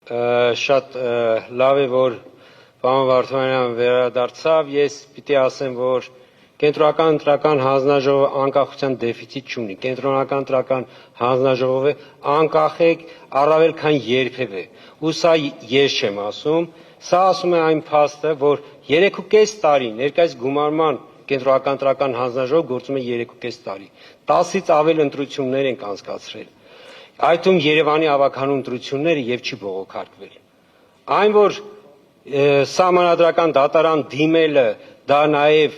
Շատ լավ է, որ պարոն Վարդանյան վերադարձավ, ես պիտի ասեմ, որ կենտրոնական ընտրական հանձնաժողովը անկախության դեֆիցիտ չունի, կենտրոնական ընտրական հանձնաժողովը անկախ է առավել քան երբևէ, ու սա ես չեմ ասում, սա ասում է այն փաստը, որ 3.5 տարի ներկայիս գումարման կենտրոնական ընտրական հանձնաժողով գործում է 3.5 տարի, 10-ից ավել ընտրություններ ենք անցկացրել, այդում Երևանի ավագանու ընտրությունները եւ չի բողոքարկվել, այն որ սահմանադրական դատարան դիմելը դա նաեւ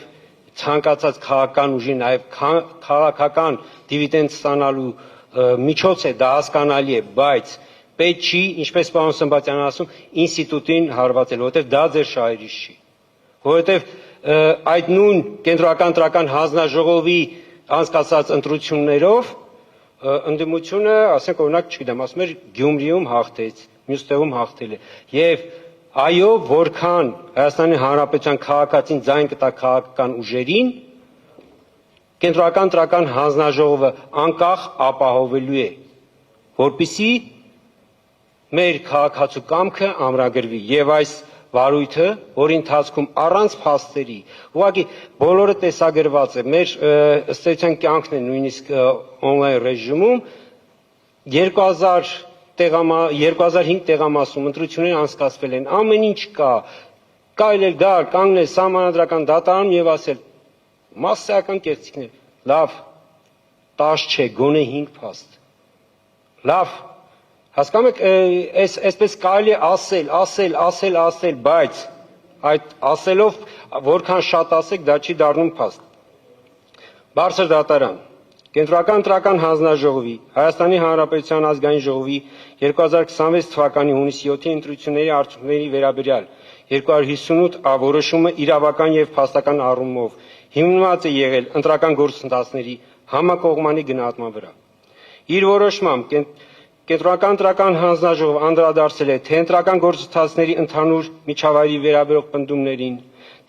ցանկացած քաղաքական ուժի նաև քաղաքական դիվիդենդ ստանալու միջոց է, դա հասկանալի է, բայց պետք չի, ինչպես պարոն Սմբատյանն ասում, ինստիտուտին հարվածել, որովհետև դա ձեր շահերից չի, որովհետև այդ նույն կենտրոնական ընտրական հանձնաժողովի անցկացած ընտրություններով ընդդիմությունը, ասենք օրինակ, չգիտեմ, ասում էր Գյումրիում հաղթեց, մյուս տեղում հաղթել է, եւ այո, որքան Հայաստանի Հանրապետության քաղաքացին ձայն կտա քաղաքական ուժերին, կենտրոնական ընտրական հանձնաժողովը անկախ ապահովելու է, որպեսզի մեր քաղաքացու կամքը ամրագրվի եւ այս վարույթը, որի ընթացքում առանց փաստերի, ուղղակի բոլորը տեսագրված է, մեր ըստ էության կյանքն է նույնիսկ օնլայն ռեժիմում 2005 տեղամասում ընտրություններ անցկացվել են, ամեն ինչ կա, կարելի է գալ, կանգնել սահմանադրական դատարանում եւ ասել մասսայական կեղծիքներ, լավ, 10 չէ, գոնե 5 փաստ, լավ, հասկանում եք, այսպես կարելի է ասել, բայց այդ ասելով որքան շատ ասեք, դա չի դառնում փաստ։ Բարձր դատարան, կենտրոնական ընտրական հանձնաժողովի, Հայաստանի Հանրապետության ազգային ժողովի 2026 թվականի հունիսի 7-ի ընտրությունների արդյունքների վերաբերյալ 258 որոշումը իրավական եւ փաստական առումով հիմնված է եղել ընտրական գործընթացների համակողմանի գնահատման վրա։ Իր որոշմամբ Կենտրոնական ընտրական հանձնաժողովը անդրադարձել է թե ընտրական գործընթացների ընդհանուր միջավայրի վերաբերող պնդումներին,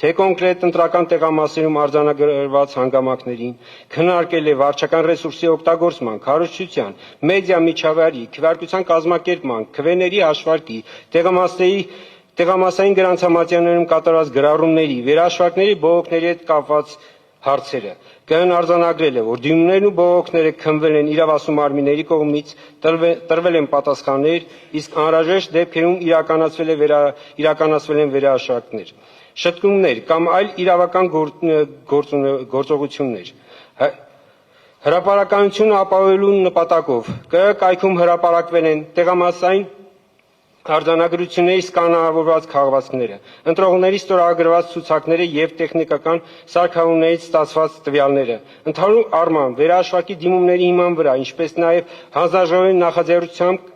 թե կոնկրետ ընտրական տեղամասերում արձանագրված հանգամանքներին, քննարկել է վարչական ռեսուրսի օգտագործման, քարոզչության, մեդիա միջավայրի, քվեարկության կազմակերպման, քվեների հաշվարկի, տեղամասային գրանցամատյաններում կատարված գրառումների, վերահաշվարկների բողոքների հետ կապված հարցերը կն արձանագրել է, որ դիմումներն ու բողոքները քննվել են իրավասու մարմինների կողմից, տրվել են պատասխաններ, իսկ անհրաժեշտ դեպքերում իրականացվել են վերահաշվարկներ, շտկումներ կամ այլ իրավական գործողություններ։ Հրապարակայնությունը ապահովելու նպատակով կայքում հրապարակվել են տեղամասային արձանագրությունների սկանավորված քաղվածքները, ընտրողների ստորագրված ցուցակները եւ տեխնիկական սարքավորումներից ստացված տվյալները, ընդհանուր առմամբ վերահաշվարկի դիմումների հիման վրա, ինչպես նաեւ հանձնաժողովի նախաձեռնությամբ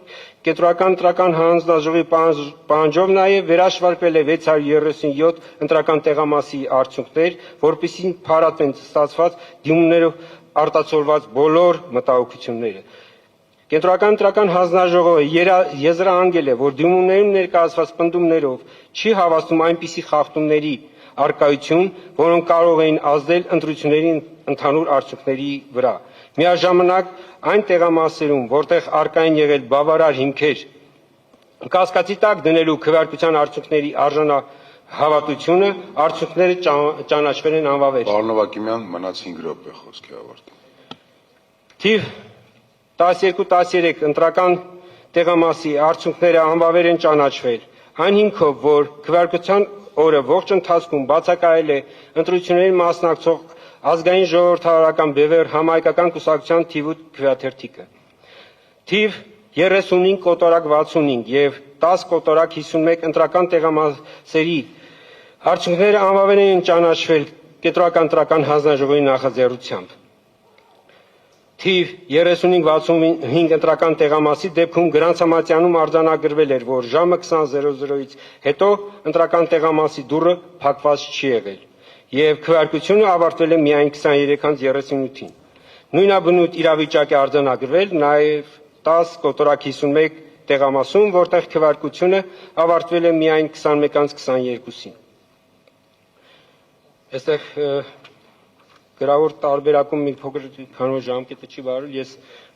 կենտրոնական ընտրական հանձնաժողովի պահանջով նաեւ վերահաշվարկվել է 637 ընտրական տեղամասի արդյունքներ, որպեսզի փարատվեն ստացված դիմումներով արտացոլված բոլոր մտահոգությունները։ Կենտրոնական ընտրական հանձնաժողովը եզրահանգել է, որ դիմումներում ներկայացված պնդումներով չի հավաստում այնպիսի խախտումների առկայություն, որոնք կարող էին ազդել ընտրությունների ընդհանուր արդյունքների վրա։ Միաժամանակ այն տեղամասերում, որտեղ առկա են եղել բավարար հիմքեր կասկածի տակ դնելու քվեարկության արդյունքների արժանահավատությունը, արդյունքները ճանաչվել են անվավեր։ Պարոն Նովակիմյան, մնաց 5 րոպե խոսքի ավարտին։ Թիվ 12-13 ընտրական տեղամասի արդյունքները անվավեր են ճանաչվել, այն հիմքով, որ քվեարկության օրը ողջ ընթացքում բացակայել է ընտրությունների մասնակցող ազգային ժողովրդավարական բևեռ համահայկական կուսակցության թիվ 8 քվեաթերթիկը, թիվ 35 կոտորակ 65 եւ 10 կոտորակ 51 ընտրական տեղամասերի արդյունքները անվավեր են ճանաչվել կենտրոնական ընտրական հանձնաժողովի նախաձեռնությամբ։ Թիվ 35-65 ընտրական տեղամասի դեպքում գրանցամատյանում արձանագրվել էր, որ ժամը 20:00-ից հետո ընտրական տեղամասի դուռը փակված չի եղել եւ քվեարկությունը ավարտվել է միայն 23:38-ին։ Նույնաբնույթ իրավիճակ է արձանագրվել նաեւ 10 կոտորակ 51 տեղամասում, որտեղ քվեարկությունը ավարտվել է միայն 21:22-ին։ Այստեղ գրավոր տարբերակում մի փոքր քանոր ժամկետը չի բարել, ես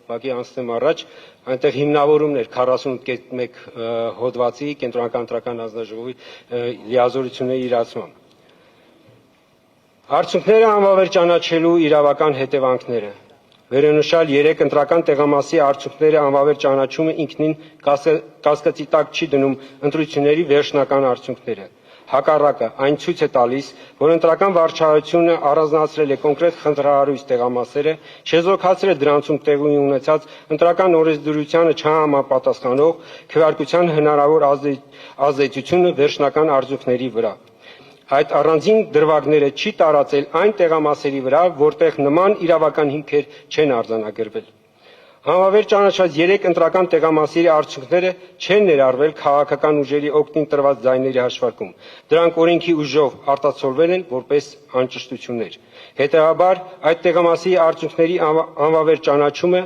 ուղղակի անցնեմ առաջ, այնտեղ հիմնավորումներ 48.1 հոդվածի կենտրոնական ընտրական հանձնաժողովի լիազորությունների իրացմամբ։ Արդյունքները անվավեր ճանաչելու իրավական հետևանքները։ Վերոնշյալ 3 ընտրական տեղամասի արդյունքները անվավեր ճանաչումը ինքնին կասկածի տակ չի դնում ընտրությունների վերջնական արդյունքները։ Հակառակը, այն ցույց է տալիս, որ ընտրական վարչահայությունը առանձնացրել է կոնկրետ խնդրահարույց տեղամասերը, չեզոքացրել է դրանցում տեղի ունեցած ընտրական օրենսդրությանը չհամապատասխանող քվեարկության հնարավոր ազդեցությունը վերջնական արդյունքների վրա։ Այդ առանձին դրվագները չի տարածել այն տեղամասերի վրա, որտեղ նման իրավական հիմքեր չեն արձանագրվել։ Համավեր ճանաչված 3 ընտրական տեղամասերի արդյունքները չեն ներառվել քաղաքական ուժերի օգտին տրված ձայների հաշվարկում։ Դրանք օրենքի ուժով արտացոլվել են որպես անճշտություններ։ Հետևաբար, այդ տեղամասի արդյունքների անվավեր ճանաչումը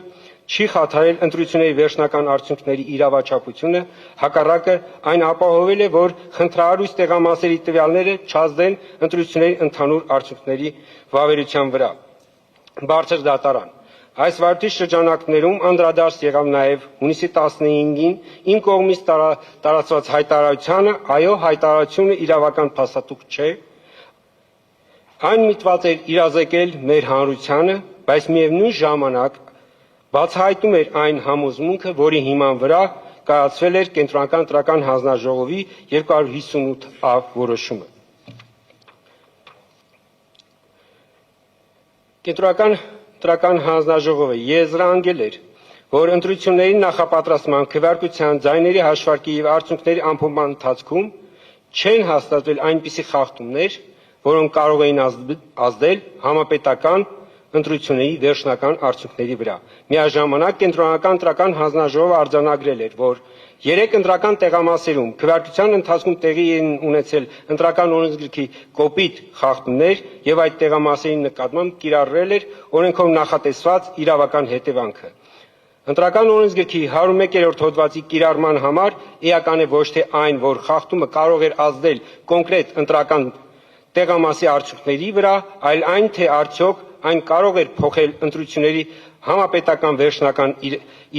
չի խաթարել ընտրությունների վերջնական արդյունքների իրավաչափությունը, հակառակը այն ապահովել է, որ խնդրահարույց տեղամասերի տվյալները չազդեն ընտրությունների ընդհանուր արդյունքների վավերության վրա։ Բարձր դատարան։ Այս վարդի շրջանակներում անդրադարձ եղավ նաև հունիսի 15-ին իմ կողմից տարածված հայտարարությանը, այո, հայտարարությունը իրավական փաստաթուղթ չէ, այն միտված էր իրազեկել մեր հանրությանը, բայց միևնույն ժամանակ բացահայտում էր այն համոզմունքը, որի հիման վրա կայացվել էր կենտրոնական ընտրական հանձնաժողովի 258-ա որոշումը։ Կենտրոնական ընտրական հանձնաժողովը եզրահանգել էր, որ ընտրությունների նախապատրաստման, քվեարկության, ձայների հաշվարկի և արդյունքների ամփոփման ընթացքում չեն հաստատվել այնպիսի խախտումներ, որոնք կարող էին ազդել համապետական ընտրությունների վերջնական արդյունքների վրա։ Միաժամանակ կենտրոնական ընտրական հանձնաժողովը արձանագրել էր, որ 3 ընտրական տեղամասերում քվեարկության ընթացքում տեղի են ունեցել ընտրական օրենսգրքի կոպիտ խախտումներ եւ այդ տեղամասերի նկատմամբ կիրառել էր օրենքով նախատեսված իրավական հետևանքը։ Ընտրական օրենսգրքի 101-րդ հոդվածի կիրառման համար էական է ոչ թե այն, որ խախտումը կարող էր ազդել կոնկրետ ընտրական տեղամասի արդյունքների վրա, այլ այն, թե արդյոք այն կարող էր փոխել ընտրությունների համապետական վերջնական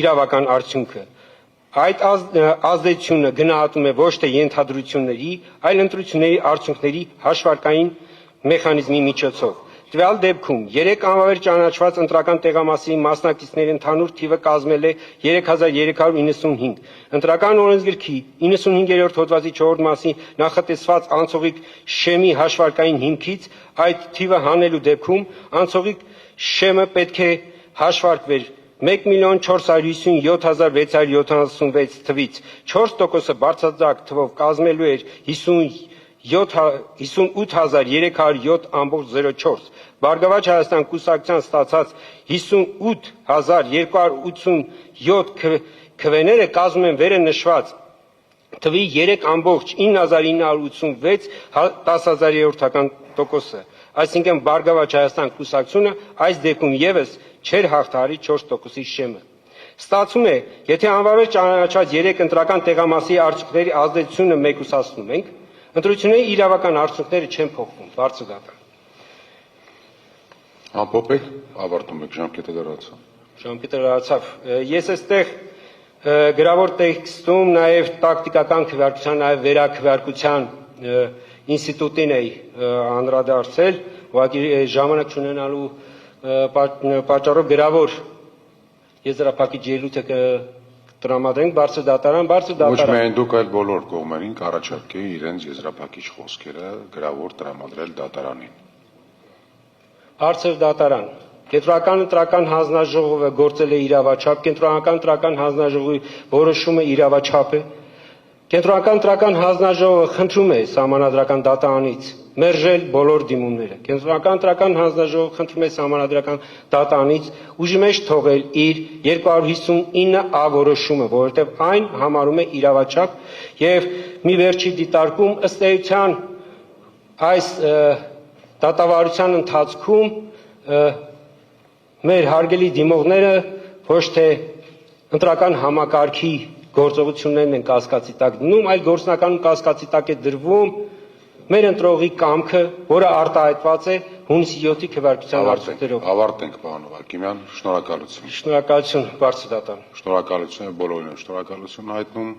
իրավական արդյունքը։ Այդ ազդեցությունը գնահատում է ոչ թե ենթադրությունների, այլ ընտրությունների արդյունքների հաշվարկային մեխանիզմի միջոցով։ Տվյալ դեպքում 3 անվավեր ճանաչված ընտրական տեղամասի մասնակիցների ընդհանուր թիվը կազմել է 3395։ Ընտրական օրենսգրքի 95-րդ հոդվածի 4-րդ մասի նախատեսված անցողիկ շեմի հաշվարկային հիմքից այդ թիվը հանելու դեպքում անցողիկ շեմը պետք է հաշվարկվեր 1,457,676 թվից 4%-ը բարձրաձակ թվով կազմելու էր 58,307,04, Բարգավաճ Հայաստան կուսակցության ստացած 58,287 քվեները կազմում են վերը նշված թվի 3,9986 10,000%-ը, այսինքն Բարգավաճ Հայաստան կուսակցությունը այս դեպքում եւս չէր հաղթահարի 4%-ի շեմը։ Ստացվում է, եթե անվավեր ճանաչված 3 ընտրական տեղամասի արդյունքների ազդեցությունը մեկուսացնում ենք, ընտրությունների իրավական արդյունքները չեն փոխվում, բարձր դատարան։ Ամփոփեք, ավարտում եք, ժամկետը լրացավ։ Ժամկետը լրացավ։ Ես այստեղ գրավոր տեքստում նաև տակտիկական քվեարկության, նաև վերաքվեարկության ինստիտուտին էի անդրադարձել, ուղղակի ժամանակ չունենալու պատճառով գրավոր եզրափակիչ ելույթը տրամադրենք բարձր դատարան։ Ոչ միայն դուք, այլ բոլոր կողմերին կառաջարկեի իրենց եզրափակիչ խոսքերը գրավոր տրամադրել դատարանին։ Բարձր դատարան։ Կենտրոնական ընտրական հանձնաժողովը գործել է իրավաչափ, կենտրոնական ընտրական հանձնաժողովի որոշումը իրավաչափ է։ Կենտրոնական ընտրական հանձնաժողովը խնդրում է սահմանադրական դատարանից մերժել բոլոր դիմումները։ Կենտրոնական ընտրական հանձնաժողովը խնդրում է սահմանադրական դատարանից ուժի մեջ թողել իր 259-ա որոշումը, որովհետև այն համարում է իրավաչափ եւ մի վերջի դիտարկում ըստ էության այս դատավարության ընթացքում մեր հարգելի դիմողները ոչ թե ընտրական համակարգի գործողություններն են կասկածի տակ դնում, այլ գործնականում կասկածի տակ է դրվում մեր ընտրողի կամքը, որը արտահայտված է հունիսի 7-ի քվեարկության արդյունքներով։ Ավարտենք, պարոն Հովակիմյան, շնորհակալություն։ Շնորհակալություն, բարձր դատան։ Շնորհակալություն բոլորին, շնորհակալություն հայտնում։